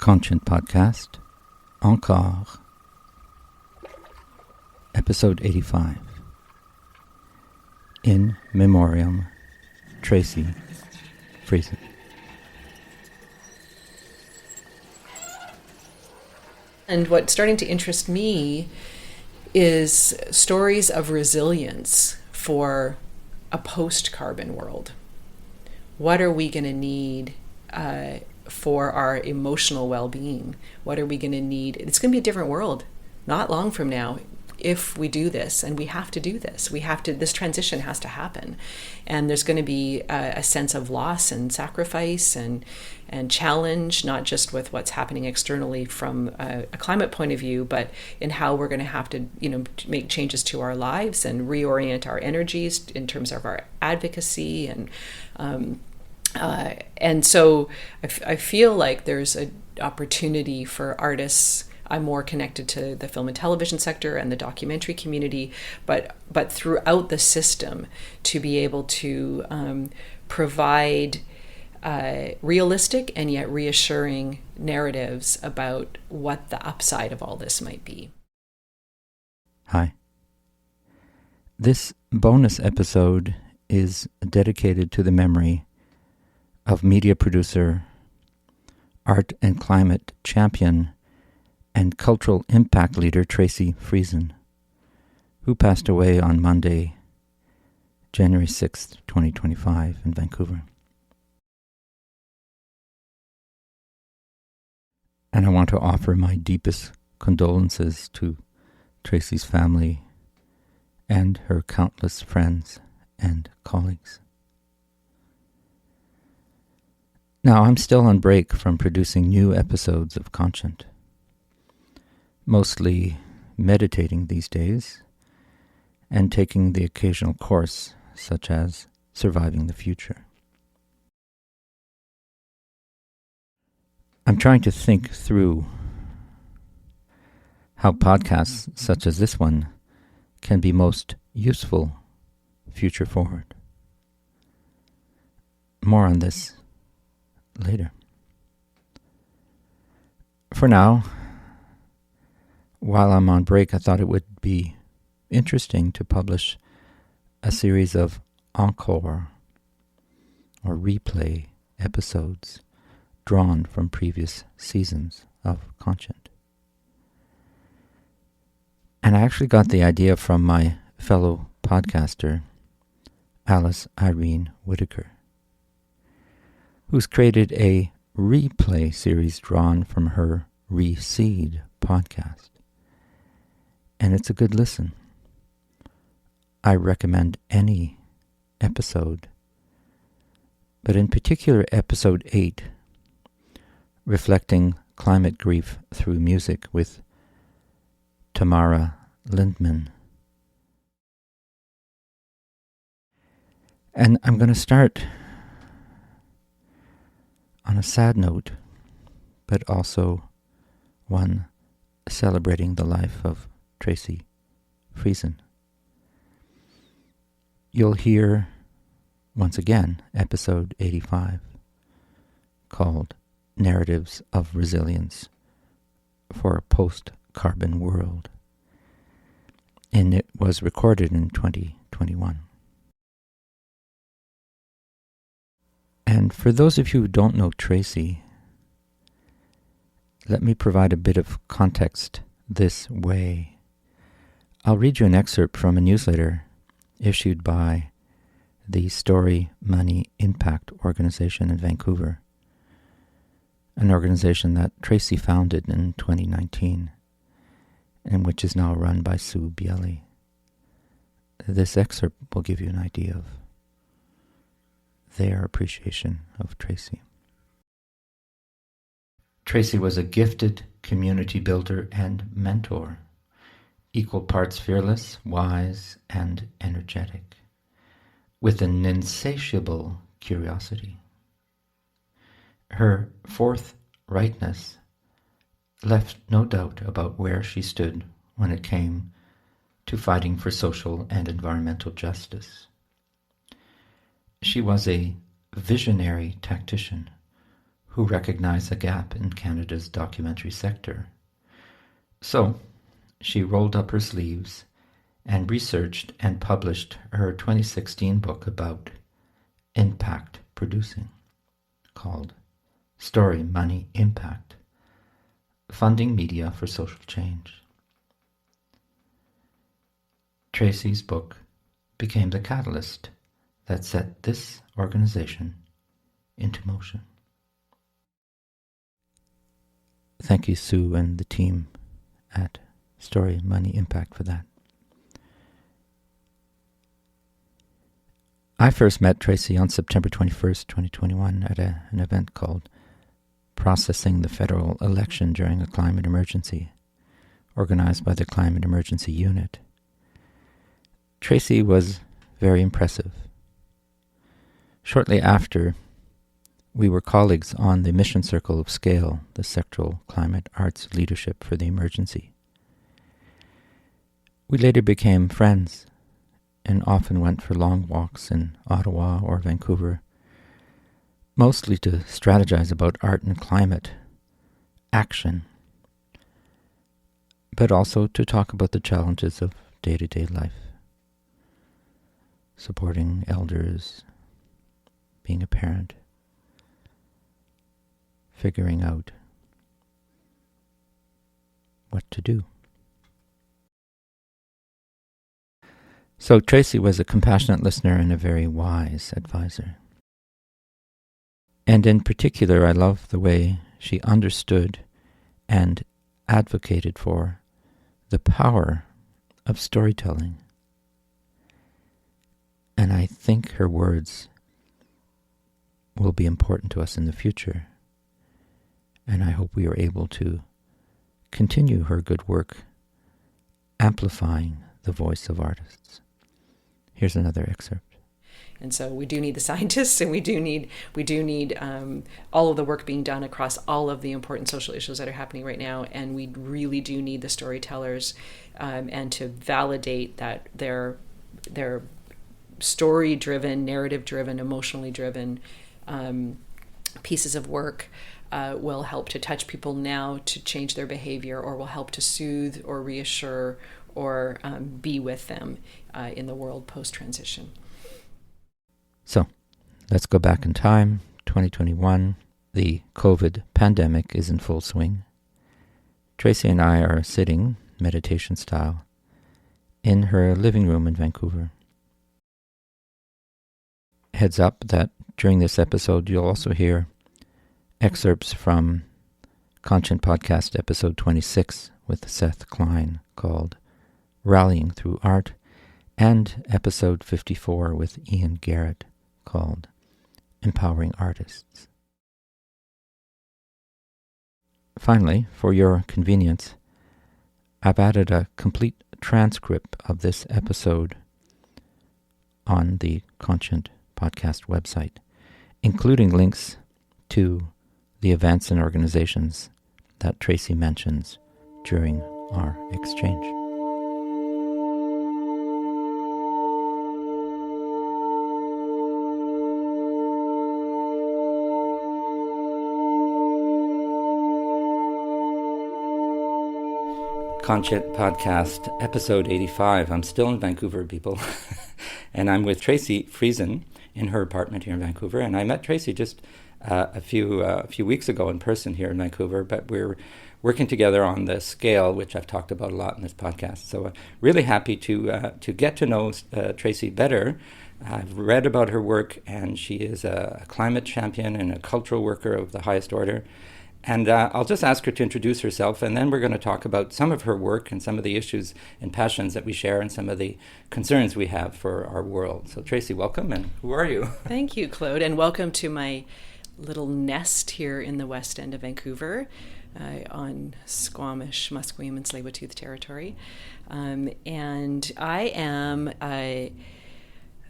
Conscient Podcast, ENCORE, Episode 85, In Memoriam, Tracey Friesen. And what's starting to interest me is stories of resilience for a post-carbon world. What are we going to need for our emotional well-being? What are we going to need? It's going to be a different world not long from now if we do this, and we have to do this. This transition has to happen. And there's going to be a sense of loss and sacrifice and challenge, not just with what's happening externally from a climate point of view, but in how we're going to have to, make changes to our lives and reorient our energies in terms of our advocacy. And so I feel like there's an opportunity for artists. I'm more connected to the film and television sector and the documentary community, but throughout the system, to be able to provide realistic and yet reassuring narratives about what the upside of all this might be. Hi. This bonus episode is dedicated to the memory of media producer, art and climate champion, and cultural impact leader Tracey Friesen, who passed away on Monday, January 6th, 2025 in Vancouver. And I want to offer my deepest condolences to Tracey's family and her countless friends and colleagues. Now, I'm still on break from producing new episodes of Conscient, mostly meditating these days and taking the occasional course, such as Surviving the Future. I'm trying to think through how podcasts such as this one can be most useful future forward. More on this later. For now, while I'm on break, I thought it would be interesting to publish a series of ENCORE or replay episodes drawn from previous seasons of Conscient. And I actually got the idea from my fellow podcaster, Alice Irene Whitaker, who's created a replay series drawn from her Reseed podcast. And it's a good listen. I recommend any episode, but in particular episode 8, Reflecting Climate Grief Through Music with Tamara Lindman. And I'm going to start on a sad note, but also one celebrating the life of Tracey Friesen. You'll hear, once again, episode 85, called Narratives of Resilience for a Post-Carbon World. And it was recorded in 2021. And for those of you who don't know Tracey, let me provide a bit of context this way. I'll read you an excerpt from a newsletter issued by the Story Money Impact organization in Vancouver, an organization that Tracey founded in 2019 and which is now run by Sue Bielli. This excerpt will give you an idea of their appreciation of Tracey. Tracey was a gifted community builder and mentor, equal parts fearless, wise, and energetic, with an insatiable curiosity. Her forthrightness left no doubt about where she stood when it came to fighting for social and environmental justice. She was a visionary tactician who recognized a gap in Canada's documentary sector. So, she rolled up her sleeves and researched and published her 2016 book about impact producing, called Story, Money, Impact: Funding Media for Social Change. Tracey's book became the catalyst that set this organization into motion. Thank you, Sue, and the team at Story, Money, Impact for that. I first met Tracey on September 21st, 2021 at an event called Processing the Federal Election During a Climate Emergency, organized by the Climate Emergency Unit. Tracey was very impressive. Shortly after, we were colleagues on the Mission Circle of SCALE, the Sectoral Climate Arts Leadership for the Emergency. We later became friends and often went for long walks in Ottawa or Vancouver, mostly to strategize about art and climate action, but also to talk about the challenges of day-to-day life, supporting elders, being a parent, figuring out what to do. So Tracey was a compassionate listener and a very wise advisor. And in particular, I love the way she understood and advocated for the power of storytelling. And I think her words will be important to us in the future. And I hope we are able to continue her good work, amplifying the voice of artists. Here's another excerpt. And so we do need the scientists, and we do need all of the work being done across all of the important social issues that are happening right now. And we really do need the storytellers, and to validate that they're story-driven, narrative-driven, emotionally driven pieces of work will help to touch people now to change their behavior, or will help to soothe or reassure or be with them in the world post-transition. So, let's go back in time, 2021. The COVID pandemic is in full swing. Tracey and I are sitting, meditation style, in her living room in Vancouver. Heads up that during this episode you'll also hear excerpts from Conscient Podcast episode 26 with Seth Klein called Rallying Through Art, and episode 54 with Ian Garrett called Empowering Artists. Finally, for your convenience, I've added a complete transcript of this episode on the Conscient Podcast website, including links to the events and organizations that Tracey mentions during our exchange. Conscient Podcast, episode 85. I'm still in Vancouver, people. And I'm with Tracey Friesen in her apartment here in Vancouver. And I met Tracey just a few weeks ago in person here in Vancouver, but we're working together on the scale, which I've talked about a lot in this podcast. So really happy to get to know Tracey better. I've read about her work, and she is a climate champion and a cultural worker of the highest order. And I'll just ask her to introduce herself, and then we're going to talk about some of her work and some of the issues and passions that we share and some of the concerns we have for our world. So Tracey, welcome, and who are you? Thank you, Claude, and welcome to my little nest here in the west end of Vancouver on Squamish, Musqueam, and Tsleil-Waututh territory. And I am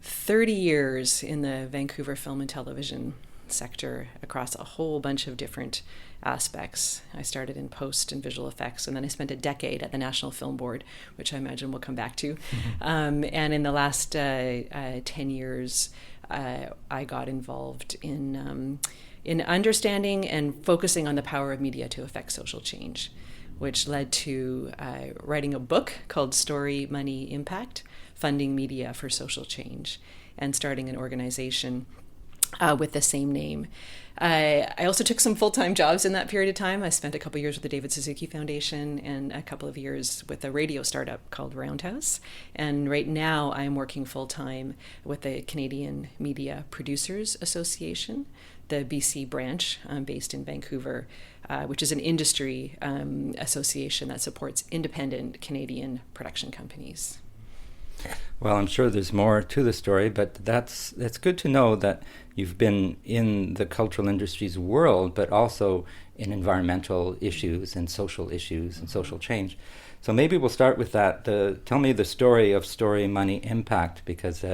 30 years in the Vancouver film and television sector across a whole bunch of different aspects. I started in post and visual effects, and then I spent a decade at the National Film Board, which I imagine we'll come back to. Mm-hmm. And in the last 10 years, I got involved in in understanding and focusing on the power of media to affect social change, which led to writing a book called Story, Money, Impact, Funding Media for Social Change, and starting an organization with the same name. I also took some full-time jobs in that period of time. I spent a couple of years with the David Suzuki Foundation and a couple of years with a radio startup called Roundhouse. And right now I'm working full-time with the Canadian Media Producers Association, the BC branch based in Vancouver, which is an industry association that supports independent Canadian production companies. Well, I'm sure there's more to the story, but that's good to know that you've been in the cultural industries world, but also in environmental issues and social issues and social change. So maybe we'll start with that. Tell me the story of Story, Money, Impact, because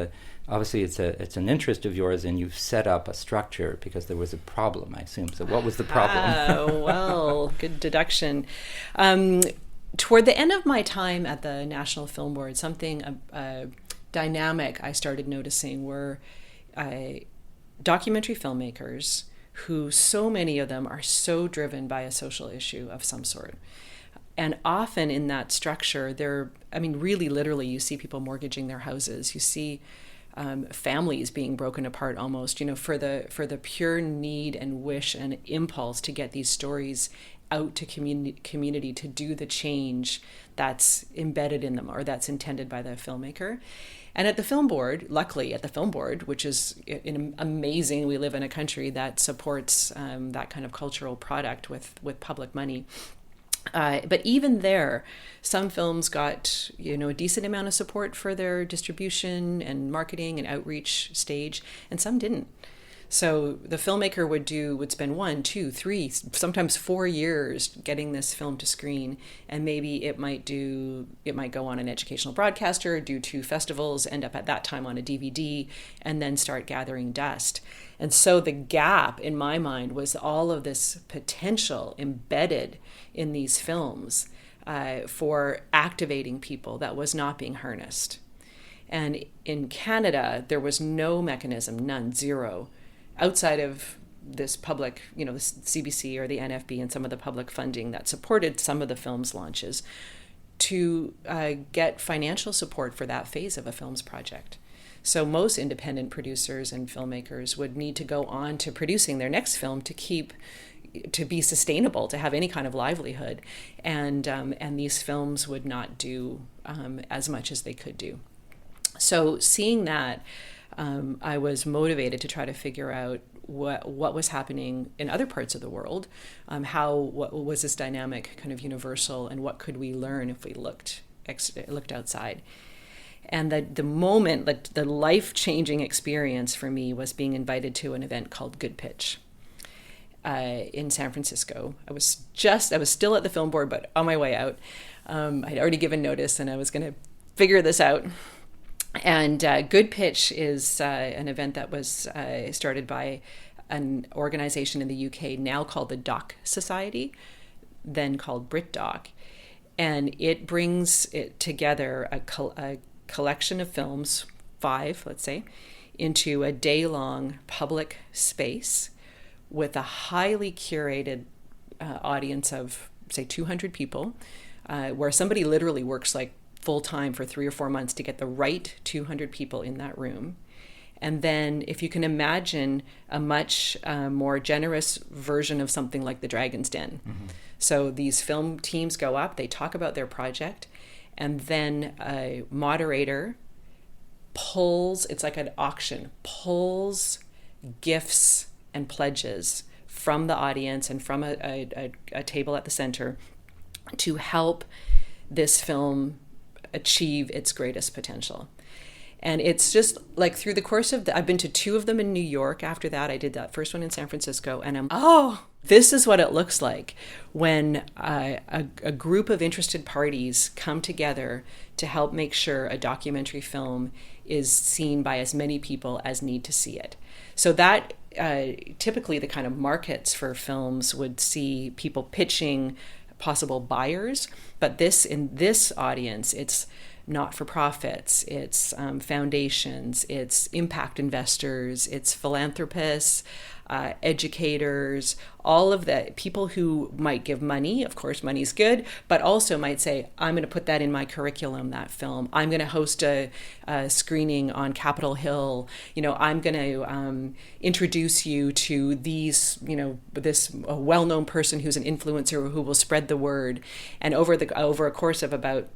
obviously it's an interest of yours, and you've set up a structure because there was a problem, I assume. So what was the problem? Well, good deduction. Toward the end of my time at the National Film Board, something dynamic I started noticing were documentary filmmakers who, so many of them are so driven by a social issue of some sort. And often in that structure, really literally, you see people mortgaging their houses. You see families being broken apart almost, for the pure need and wish and impulse to get these stories out to community to do the change that's embedded in them or that's intended by the filmmaker. And at the Film Board, luckily at the Film Board, which is amazing, we live in a country that supports that kind of cultural product with public money. But even there, some films got a decent amount of support for their distribution and marketing and outreach stage, and some didn't. So the filmmaker would spend 1, 2, 3, sometimes 4 years getting this film to screen, and maybe it might go on an educational broadcaster, do 2 festivals, end up at that time on a DVD, and then start gathering dust. And so the gap in my mind was all of this potential embedded in these films for activating people that was not being harnessed. And in Canada, there was no mechanism, none, zero, outside of this public, the CBC or the NFB and some of the public funding that supported some of the film's launches, to get financial support for that phase of a film's project. So most independent producers and filmmakers would need to go on to producing their next film to be sustainable, to have any kind of livelihood, and these films would not do as much as they could do. So seeing that, I was motivated to try to figure out what was happening in other parts of the world, what was this dynamic kind of universal, and what could we learn if we looked outside. And the life-changing experience for me was being invited to an event called Good Pitch in San Francisco. I was still at the Film Board, but on my way out. I'd already given notice, and I was going to figure this out. And Good Pitch is an event that was started by an organization in the UK now called the Doc Society, then called BritDoc. And it brings it together a collection of films, 5, let's say, into a day-long public space with a highly curated audience of, say, 200 people, where somebody literally works like full-time for 3 or 4 months to get the right 200 people in that room. And then if you can imagine a much more generous version of something like the Dragon's Den. Mm-hmm. So these film teams go up, they talk about their project, and then a moderator pulls, it's like an auction, pulls gifts and pledges from the audience and from a table at the center to help this film achieve its greatest potential. And it's just like through the course of I've been to 2 of them in New York. After that, I did that first one in San Francisco, and this is what it looks like when a group of interested parties come together to help make sure a documentary film is seen by as many people as need to see it. So that typically the kind of markets for films would see people pitching possible buyers, but in this audience, it's not-for-profits, it's foundations, it's impact investors, it's philanthropists, educators, all of the people who might give money. Of course, money's good, but also might say, I'm going to put that in my curriculum, that film. I'm going to host a screening on Capitol Hill. I'm going to introduce you to these, this well-known person who's an influencer who will spread the word. And over a course of about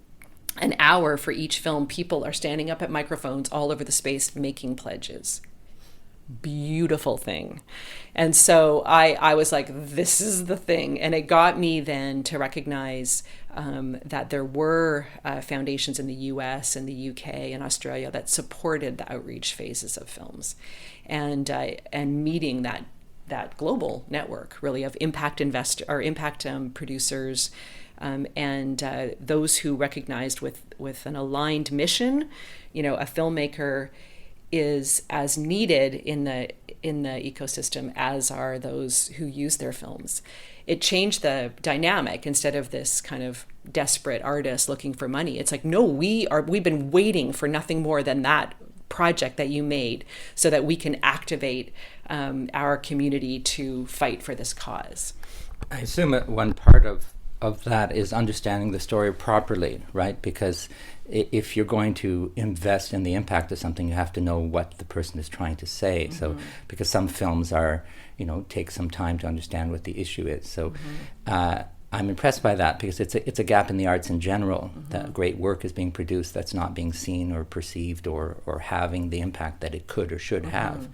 an hour for each film, people are standing up at microphones all over the space making pledges. Beautiful thing. And so I was like, this is the thing. And it got me then to recognize that there were foundations in the US and the UK and Australia that supported the outreach phases of films, and meeting that global network really of impact producers, and those who recognized with an aligned mission, a filmmaker is as needed in the ecosystem as are those who use their films. It changed the dynamic. Instead of this kind of desperate artist looking for money, it's like, no, we've been waiting for nothing more than that project that you made so that we can activate our community to fight for this cause. I assume that one part of that is understanding the story properly, right? Because if you're going to invest in the impact of something, you have to know what the person is trying to say. Mm-hmm. So, because some films take some time to understand what the issue is. So, I'm impressed by that, because it's a gap in the arts in general. Mm-hmm. That great work is being produced that's not being seen or perceived or having the impact that it could or should mm-hmm. have.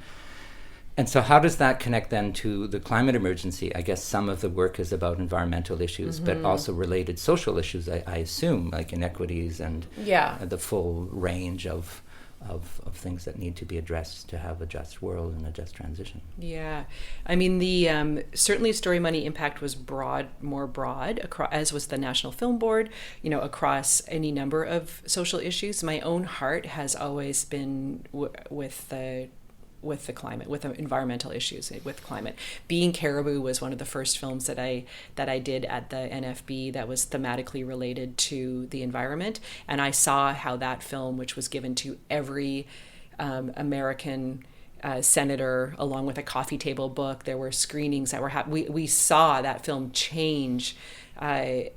And so how does that connect then to the climate emergency? I guess some of the work is about environmental issues, mm-hmm. but also related social issues, I assume, like inequities and the full range of things that need to be addressed to have a just world and a just transition. Yeah. I mean, the certainly Story Money impact was more broad, as was the National Film Board, across any number of social issues. My own heart has always been with the climate, with the environmental issues with climate. Being Caribou was one of the first films that I did at the NFB that was thematically related to the environment. And I saw how that film, which was given to every American senator, along with a coffee table book, there were screenings that were we saw that film change the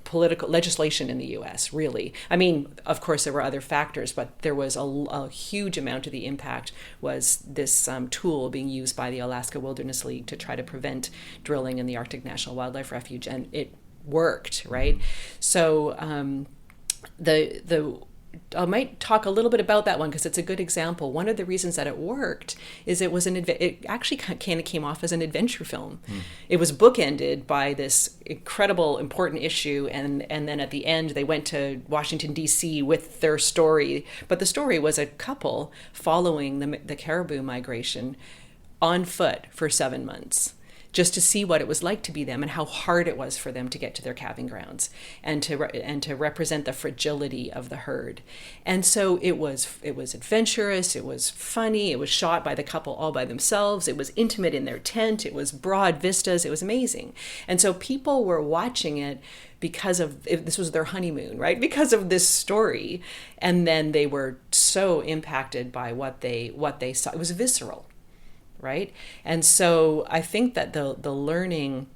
political legislation in the U.S., really. I mean, of course, there were other factors, but there was a huge amount of the impact was this tool being used by the Alaska Wilderness League to try to prevent drilling in the Arctic National Wildlife Refuge, and it worked, right? So I might talk a little bit about that one because it's a good example. One of the reasons that it worked is it actually kind of came off as an adventure film. Mm. It was bookended by this incredible, important issue, and then at the end they went to Washington, D.C. with their story. But the story was a couple following the caribou migration on foot for 7 months, just to see what it was like to be them and how hard it was for them to get to their calving grounds and to represent the fragility of the herd. And so it was adventurous, it was funny, it was shot by the couple all by themselves, it was intimate in their tent, it was broad vistas, it was amazing. And so people were watching it because of this was their honeymoon, right? Because of this story. And then they were so impacted by what they saw. It was visceral. Right? And so I think that the learning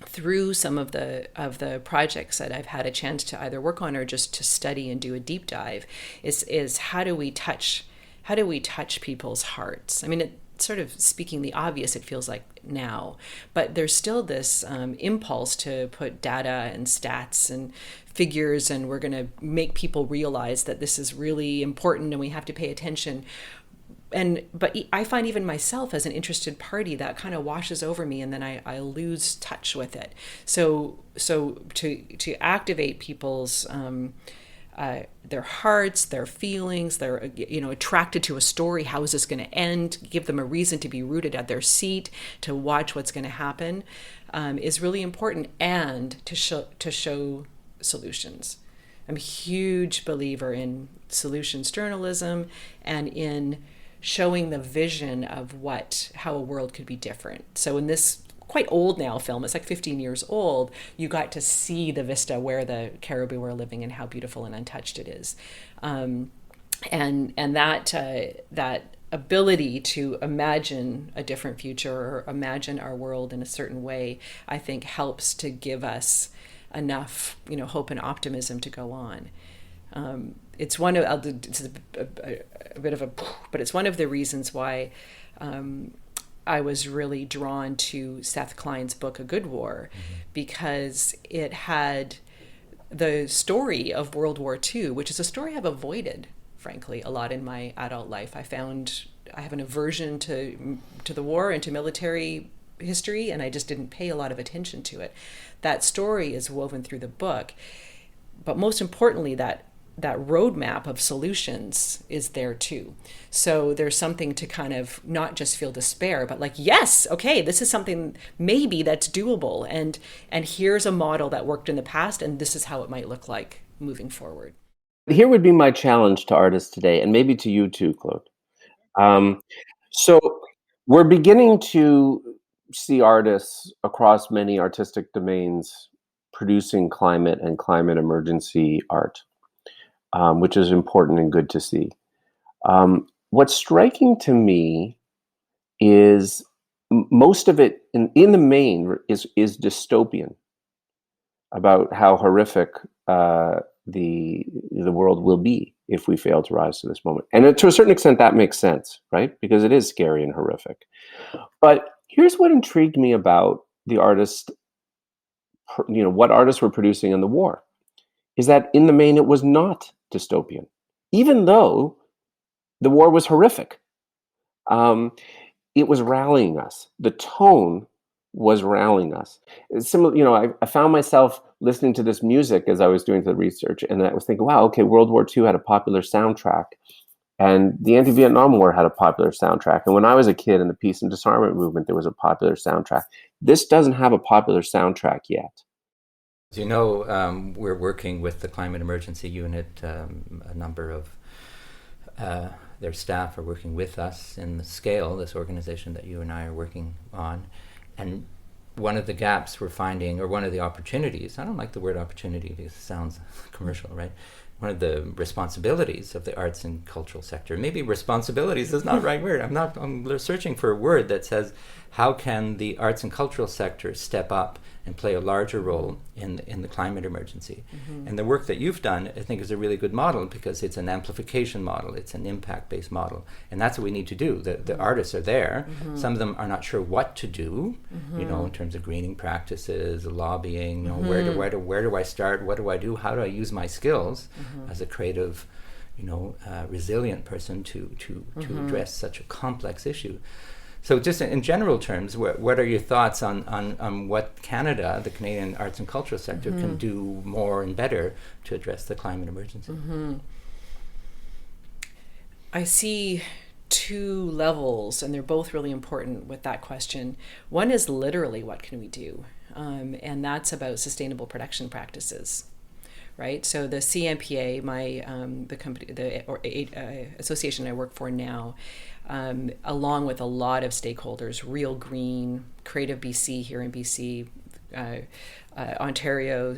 through some of the projects that I've had a chance to either work on or just to study and do a deep dive is how do we touch people's hearts? I mean, it sort of speaking the obvious, it feels like now, but there's still this impulse to put data and stats and figures, and we're going to make people realize that this is really important and we have to pay attention. But I find even myself as an interested party that kind of washes over me, and then I lose touch with it. So to activate people's their hearts, their feelings, they're attracted to a story. How is this going to end? Give them a reason to be rooted at their seat, to watch what's going to happen, is really important, and to show solutions. I'm a huge believer in solutions journalism and in showing the vision of how a world could be different. So in this quite old now film. It's like 15 years old. You got to see the vista where the caribou were living and how beautiful and untouched it is. And that ability to imagine a different future or imagine our world in a certain way, I think helps to give us enough, hope and optimism to go on. It's one of it's a bit of a, but it's one of the reasons why I was really drawn to Seth Klein's book, A Good War, because it had the story of World War II, which is a story I've avoided, frankly, a lot in my adult life. I have an aversion to the war and to military history, and I just didn't pay a lot of attention to it. That story is woven through the book, but most importantly, that roadmap of solutions is there too. So there's something to kind of not just feel despair, but like, yes, okay, this is something maybe that's doable, and here's a model that worked in the past, and this is how it might look like moving forward. Here would be my challenge to artists today, and maybe to you too, Claude. So we're beginning to see artists across many artistic domains producing climate and climate emergency art, which is important and good to see. What's striking to me is most of it, in the main, is dystopian about how horrific the world will be if we fail to rise to this moment. And to a certain extent, that makes sense, right? Because it is scary and horrific. But here's what intrigued me about the artists, what artists were producing in the war, is that in the main, it was not dystopian, even though the war was horrific. It was rallying us. The tone was rallying us. It's similar, I found myself listening to this music as I was doing the research, and I was thinking, wow, okay, World War II had a popular soundtrack, and the anti-Vietnam War had a popular soundtrack. And when I was a kid in the peace and disarmament movement, there was a popular soundtrack. This doesn't have a popular soundtrack yet. As you know, we're working with the Climate Emergency Unit. A number of their staff are working with us in the scale, this organization that you and I are working on. And one of the gaps we're finding, or one of the opportunities, I don't like the word opportunity because it sounds commercial, right? One of the responsibilities of the arts and cultural sector, maybe responsibilities is not the right word. I'm searching for a word that says, how can the arts and cultural sector step up and play a larger role in the climate emergency? And the work that you've done, I think, is a really good model because it's an amplification model, it's an impact-based model, and that's what we need to do. The artists are there. Some of them are not sure what to do, in terms of greening practices, lobbying. Where do I start? What do I do? How do I use my skills as a creative, resilient person to address such a complex issue? So just in general terms, what are your thoughts on what Canada, the Canadian arts and cultural sector, can do more and better to address the climate emergency? I see two levels, and they're both really important with that question. One is literally, what can we do? And that's about sustainable production practices. Right, so the CMPA, the company, the association I work for now, along with a lot of stakeholders, Real Green, Creative BC here in BC, Ontario.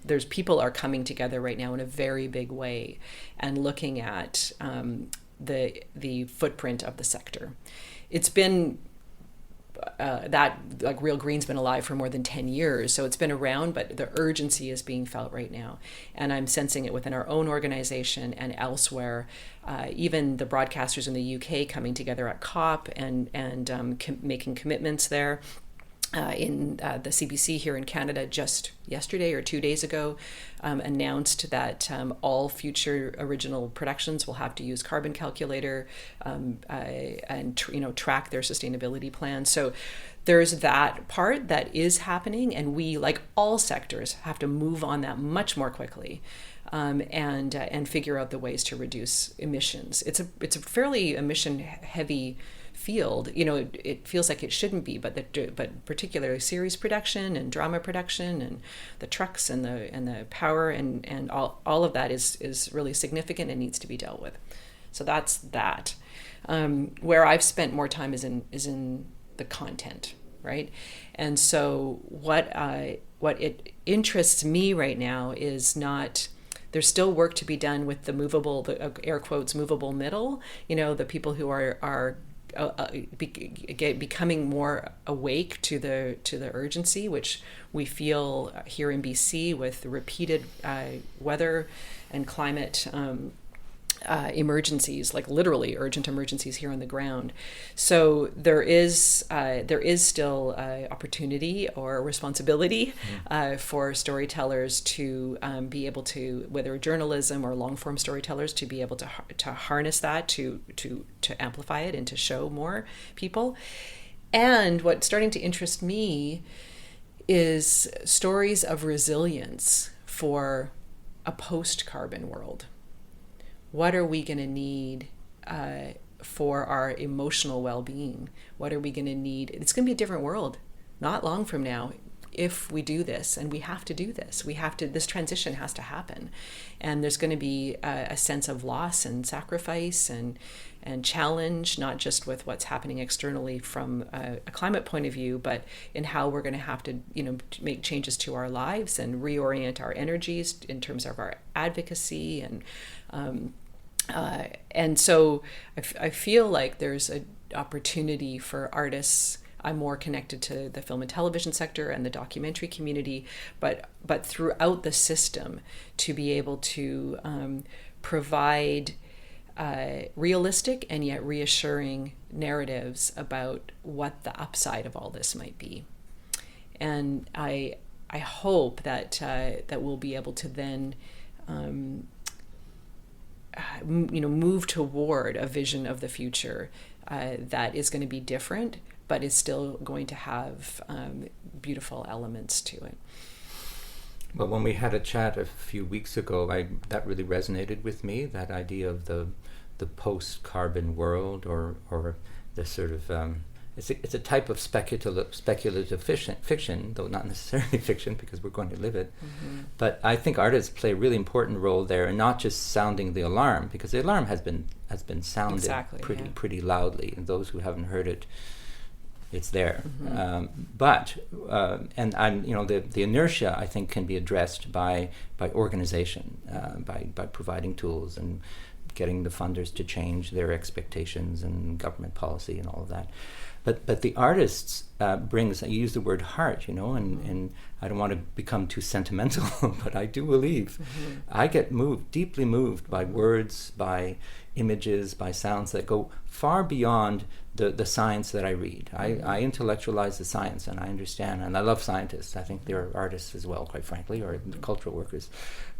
There's people are coming together right now in a very big way, and looking at the footprint of the sector. It's been Real Green's been alive for more than 10 years, so it's been around, but the urgency is being felt right now, and I'm sensing it within our own organization and elsewhere. Even the broadcasters in the UK coming together at COP and making commitments there. In the CBC here in Canada just yesterday or 2 days ago announced that all future original productions will have to use carbon calculator and track their sustainability plan. So there's that part that is happening, and we, like all sectors, have to move on that much more quickly. And figure out the ways to reduce emissions. It's a fairly emission heavy field. It feels like it shouldn't be, but particularly series production and drama production and the trucks and the power and all of that is really significant and needs to be dealt with. So that's that. Where I've spent more time is in the content, right? And so what it interests me right now is not, there's still work to be done with the movable, the air quotes, movable middle, the people who are becoming more awake to the urgency, which we feel here in BC with repeated weather and climate emergencies, like literally urgent emergencies here on the ground. So there is still opportunity or responsibility for storytellers to be able to, whether journalism or long form storytellers, to be able to harness that, to amplify it and to show more people. And what's starting to interest me is stories of resilience for a post-carbon world. What are we going to need for our emotional well-being? What are we going to need? It's going to be a different world not long from now if we do this, and we have to do this. This transition has to happen. And there's going to be a sense of loss and sacrifice and challenge, not just with what's happening externally from a climate point of view, but in how we're going to have to, make changes to our lives and reorient our energies in terms of our advocacy. And so I feel like there's an opportunity for artists. I'm more connected to the film and television sector and the documentary community, but throughout the system, to be able to provide realistic and yet reassuring narratives about what the upside of all this might be. And I hope that we'll be able to then move toward a vision of the future that is going to be different, but is still going to have beautiful elements to it. Well, when we had a chat a few weeks ago, that really resonated with me, that idea of the post-carbon world, or the sort of it's a type of speculative fiction, though not necessarily fiction, because we're going to live it. Mm-hmm. But I think artists play a really important role there, and not just sounding the alarm, because the alarm has been sounded pretty loudly, and those who haven't heard it, it's there. Mm-hmm. The inertia, I think, can be addressed by organization, by providing tools and getting the funders to change their expectations and government policy and all of that. But the artists brings, you use the word heart, and I don't want to become too sentimental, but I do believe I get deeply moved by words, by images, by sounds that go far beyond the science that I read. I intellectualize the science, and I understand, and I love scientists. I think they're artists as well, quite frankly, or cultural workers.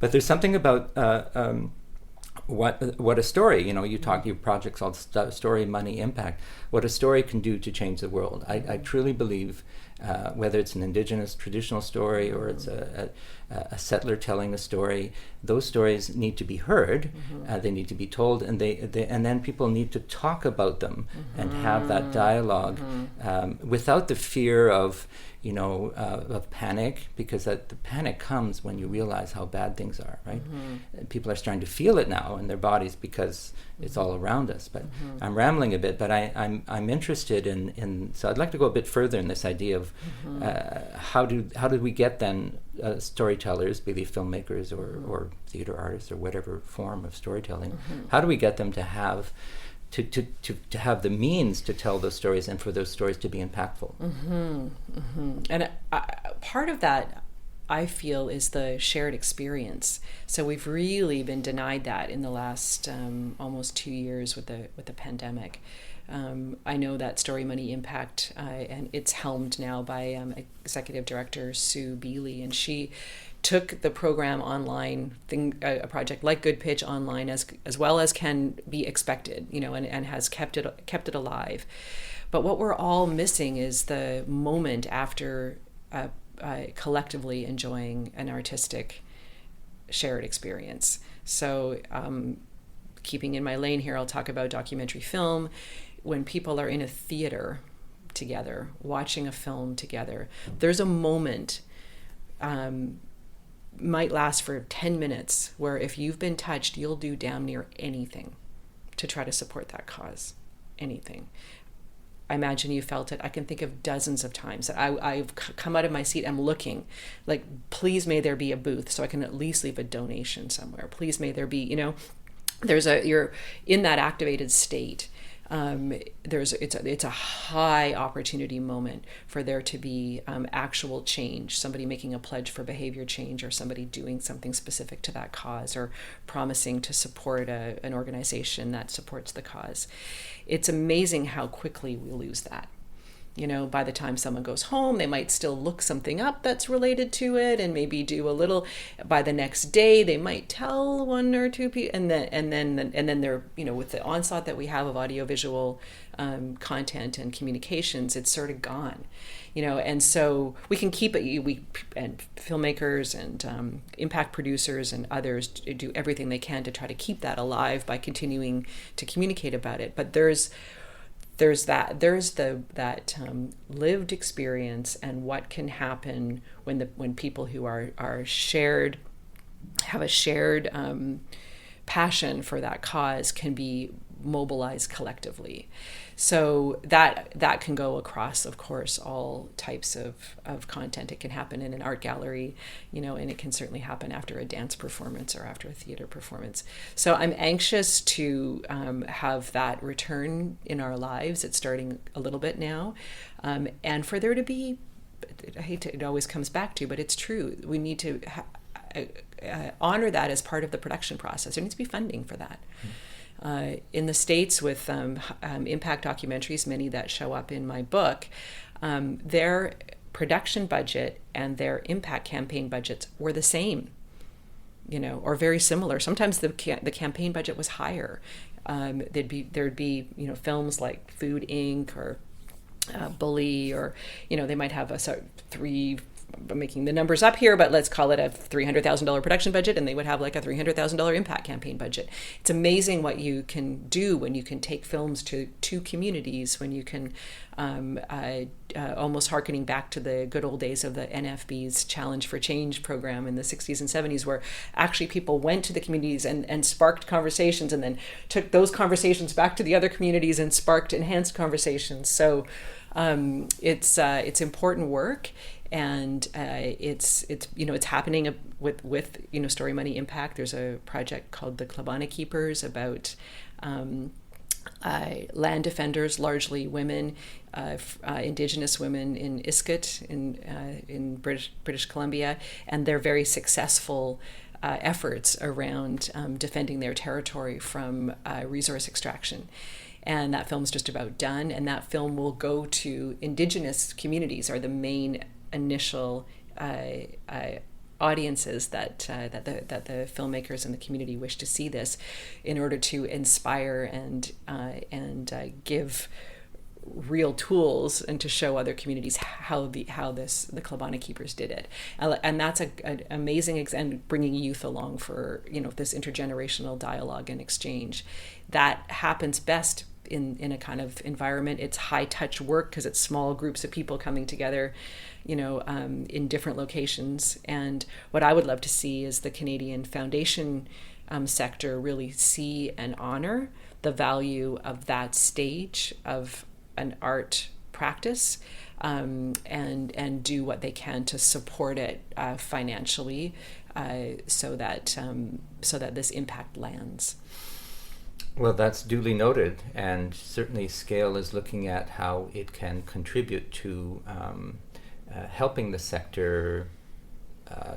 But there's something about what a story, you talk, your project's called Story, Money, Impact, what a story can do to change the world. I truly believe, whether it's an indigenous traditional story or it's a settler telling a story, those stories need to be heard, they need to be told, and then people need to talk about them and have that dialogue without the fear of panic, because the panic comes when you realize how bad things are, right? People are starting to feel it now in their bodies because it's all around us. But I'm rambling a bit, but I'm interested in so I'd like to go a bit further in this idea of how do we get then storytellers, be they filmmakers or theater artists or whatever form of storytelling, how do we get them to have to have the means to tell those stories and for those stories to be impactful? And part of that, I feel, is the shared experience. So we've really been denied that in the last almost 2 years with the pandemic. I know that Story, Money, Impact, and it's helmed now by Executive Director Sue Bealey, and she took the program online, a project like Good Pitch online as well as can be expected, and has kept it alive. But what we're all missing is the moment after collectively enjoying an artistic shared experience. So keeping in my lane here, I'll talk about documentary film. When people are in a theater together, watching a film together, there's a moment, might last for 10 minutes, where if you've been touched, you'll do damn near anything to try to support that cause. Anything. I imagine you felt it. I can think of dozens of times that I've come out of my seat. I'm looking like, please may there be a booth so I can at least leave a donation somewhere. Please may there be, you're in that activated state. It's a high opportunity moment for there to be actual change, somebody making a pledge for behavior change, or somebody doing something specific to that cause, or promising to support an organization that supports the cause. It's amazing how quickly we lose that. By the time someone goes home, they might still look something up that's related to it, and maybe do a little. By the next day, they might tell one or two people, and then they're, with the onslaught that we have of audiovisual content and communications, it's sort of gone, And so we can keep it. And filmmakers and impact producers and others do everything they can to try to keep that alive by continuing to communicate about it. But there's that lived experience, and what can happen when people who have a shared passion for that cause can be mobilized collectively. So that can go across, of course, all types of content. It can happen in an art gallery, and it can certainly happen after a dance performance or after a theater performance. So I'm anxious to have that return in our lives. It's starting a little bit now. And for there to be, I hate to, it always comes back to, but it's true. We need to honor that as part of the production process. There needs to be funding for that. In the States, with impact documentaries, many that show up in my book, their production budget and their impact campaign budgets were the same, or very similar. Sometimes the campaign budget was higher. There'd be films like Food Inc. or Bully, or they might have I'm making the numbers up here, but let's call it a $300,000 production budget, and they would have like a $300,000 impact campaign budget. It's amazing what you can do when you can take films to communities, when you can, almost hearkening back to the good old days of the NFB's Challenge for Change program in the 60s and 70s, where actually people went to the communities and sparked conversations, and then took those conversations back to the other communities and sparked enhanced conversations. So it's important work. And it's happening with Story Money Impact. There's a project called the Klabana Keepers about land defenders, largely women, Indigenous women in Iskut in British Columbia, and their very successful efforts around defending their territory from resource extraction. And that film's just about done, and that film will go to Indigenous communities, are the main initial audiences that the filmmakers and the community wish to see this, in order to inspire and give real tools, and to show other communities how the Klabana Keepers did it. And that's an amazing and bringing youth along for this intergenerational dialogue and exchange. That happens best in a kind of environment. It's high touch work because it's small groups of people coming together, in different locations. And what I would love to see is the Canadian foundation sector really see and honor the value of that stage of an art practice, and do what they can to support it financially, so that this impact lands. Well, that's duly noted, and certainly SCALE is looking at how it can contribute to helping the sector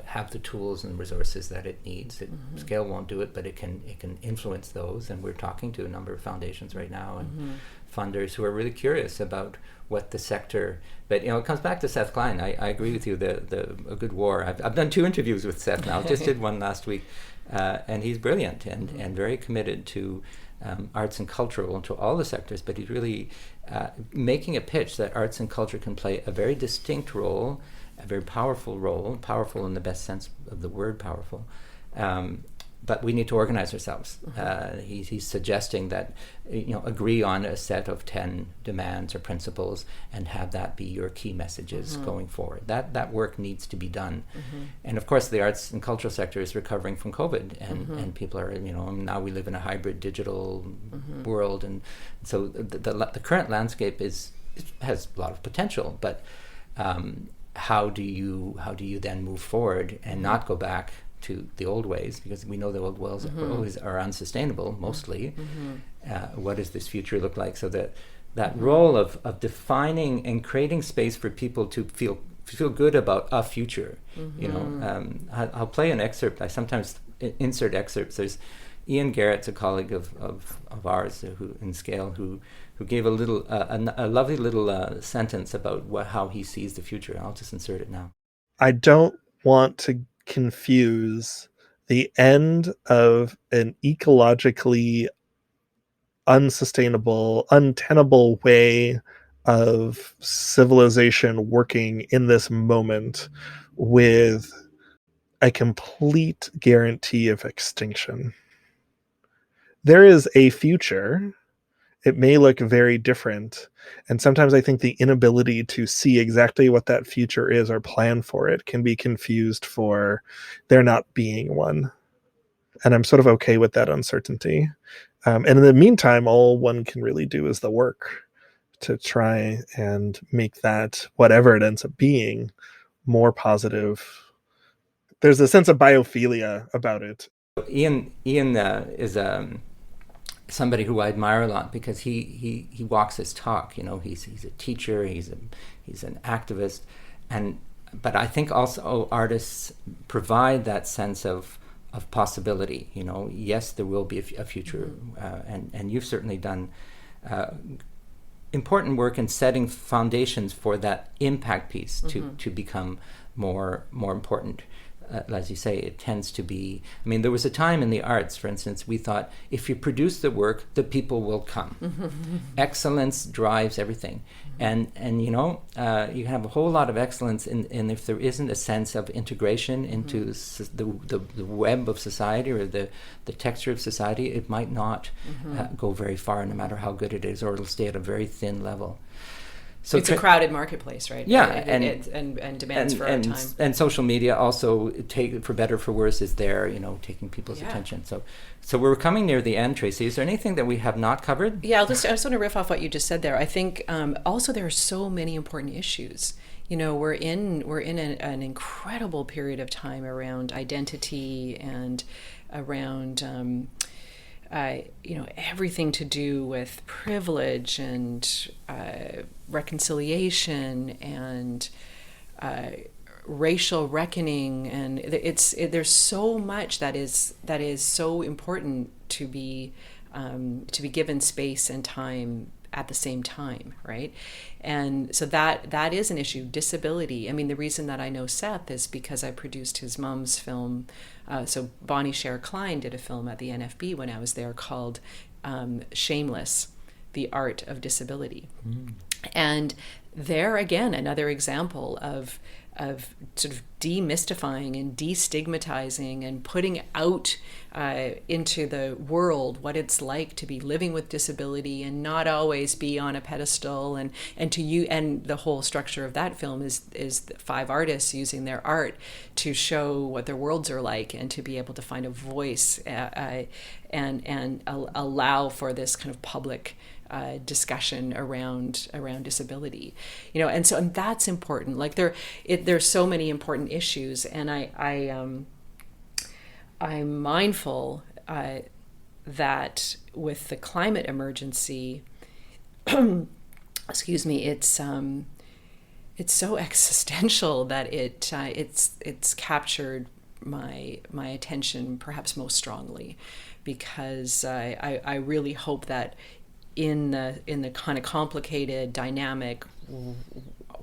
have the tools and resources that it needs. SCALE won't do it, but it can influence those, and we're talking to a number of foundations right now and funders who are really curious about what the sector. But it comes back to Seth Klein. I agree with you. A good war. I've done 2 interviews with Seth now. Just did one last week, and he's brilliant and very committed to arts and cultural, and to all the sectors, but he's really making a pitch that arts and culture can play a very distinct role, a very powerful role, powerful in the best sense of the word powerful, but we need to organize ourselves. He's suggesting that agree on a set of 10 demands or principles and have that be your key messages going forward. That work needs to be done. And of course the arts and cultural sector is recovering from COVID, and people are, now we live in a hybrid digital world, and so the current landscape is has a lot of potential, but how do you then move forward and not go back to the old ways, because we know the old ways are unsustainable mostly. What does this future look like? So that role of defining and creating space for people to feel good about a future. I'll play an excerpt. I sometimes insert excerpts. There's Ian Garrett's a colleague of ours who in Scale who gave a lovely little sentence about how he sees the future. I'll just insert it now. I don't want to confuse the end of an ecologically unsustainable, untenable way of civilization working in this moment with a complete guarantee of extinction. There is a future. It may look very different. And sometimes I think the inability to see exactly what that future is or plan for it can be confused for there not being one. And I'm sort of okay with that uncertainty. And in the meantime, all one can really do is the work to try and make that, whatever it ends up being, more positive. There's a sense of biophilia about it. Ian is somebody who I admire a lot because he walks his talk. He's a teacher, he's an activist, but I think also artists provide that sense of possibility. Yes, there will be a future, and you've certainly done important work in setting foundations for that impact piece to become more important. As you say, it tends to be, there was a time in the arts, for instance, we thought if you produce the work, the people will come. Excellence drives everything. And you can have a whole lot of excellence, and if there isn't a sense of integration into the web of society or the texture of society, it might not go very far, no matter how good it is, or it'll stay at a very thin level. So it's a crowded marketplace, right? Yeah, and demands for our time. And social media also, for better or for worse, is there, taking people's attention. So we're coming near the end, Tracey. Is there anything that we have not covered? Yeah, I just want to riff off what you just said there. I think also there are so many important issues. We're in an incredible period of time around identity and around everything to do with privilege and reconciliation and racial reckoning, and there's so much that is so important to be given space and time at the same time, right? And so that is an issue. Disability. The reason that I know Seth is because I produced his mom's film. So Bonnie Scher Klein did a film at the NFB when I was there called Shameless, The Art of Disability. And there again, another example of sort of demystifying and destigmatizing and putting out into the world what it's like to be living with disability and not always be on a pedestal, and the whole structure of that film is 5 artists using their art to show what their worlds are like and to be able to find a voice and allow for this kind of public discussion around disability, and that's important. Like there's so many important issues, and I'm mindful that with the climate emergency, excuse me, it's so existential that it's captured my attention perhaps most strongly, because I really hope that in the kind of complicated, dynamic,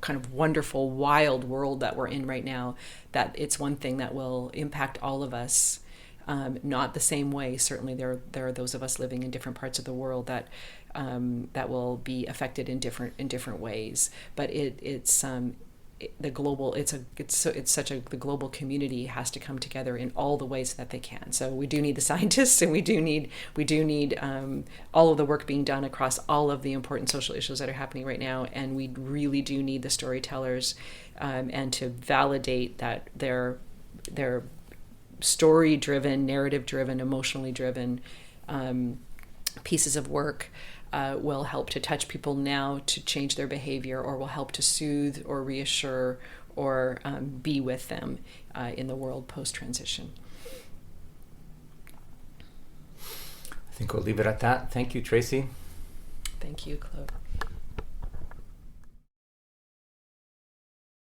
kind of wonderful, wild world that we're in right now, that it's one thing that will impact all of us, not the same way. Certainly there are those of us living in different parts of the world that will be affected in different ways. But the global community has to come together in all the ways that they can. So we do need the scientists, and we do need all of the work being done across all of the important social issues that are happening right now, and we really do need the storytellers, and to validate that they're story-driven, narrative-driven, emotionally driven pieces of work will help to touch people now to change their behavior, or will help to soothe or reassure or be with them in the world post-transition. I think we'll leave it at that. Thank you, Tracey. Thank you, Claude.